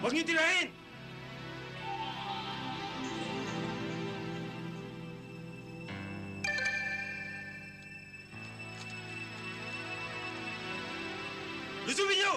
Huwag niyo tirahin! Lusubin niyo!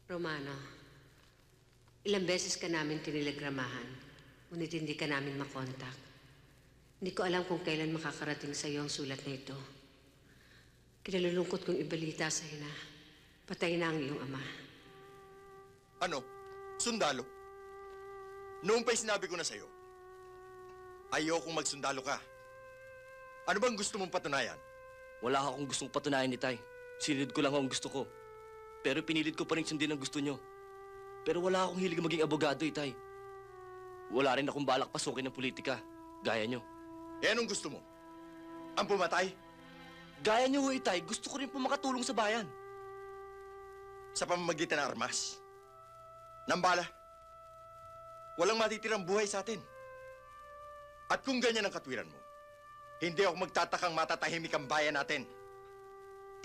Romano, ilang beses ka namin tinilegramahan, ngunit hindi ka namin makontak. Hindi ko alam kung kailan makakarating sa iyo ang sulat na ito. Kinalulungkot kong ibalita sa iyo na patay na ang iyong ama. Ano? Sundalo? Noong pa'y sinabi ko na sa'yo, ayokong magsundalo ka. Ano bang gusto mong patunayan? Wala akong gustong patunayan ni Tay. Sinunod ko lang ang gusto ko. Pero pinilit ko pa rin sundin ang gusto nyo. Pero wala akong hilig maging abogado, Tay. Wala rin akong balak pasukin ng politika, gaya nyo. Eh, anong gusto mo? Ang pumatay? Gaya nyo, Tay, gusto ko rin po makatulong sa bayan. Sa pamamagitan ng armas? Nang bala? Walang matitirang buhay sa atin. At kung ganyan ang katwiran mo, hindi ako magtatakang matatahimik ang bayan natin.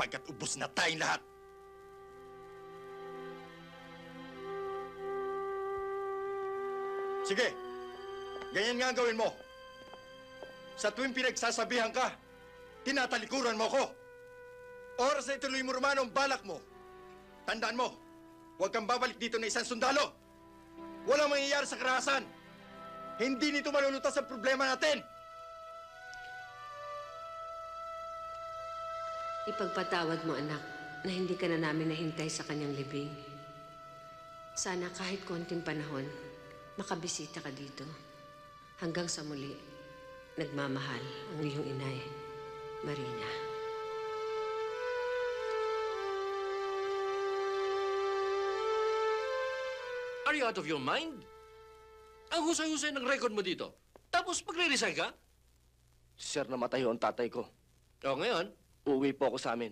Pagkat ubos na tayong lahat. Sige, ganyan nga ang gawin mo. Sa tuwing pinagsasabihan ka, tinatalikuran mo ko. Oras na ituloy mo, Romano, ang balak mo. Tandaan mo, huwag kang babalik dito na isang sundalo. Walang mangyayari sa karahasan. Hindi nito malulutas ang problema natin. Ipagpatawad mo, anak, na hindi ka na namin nahintay sa kanyang libing. Sana kahit konting panahon, makabisita ka dito. Hanggang sa muli, nagmamahal ang iyong inay, Marina. Are you out of your mind? Ang husay-husay ng record mo dito. Tapos magre-resign ka? Sir, namatay ho ang tatay ko. O ngayon, Uuwi po ako sa amin.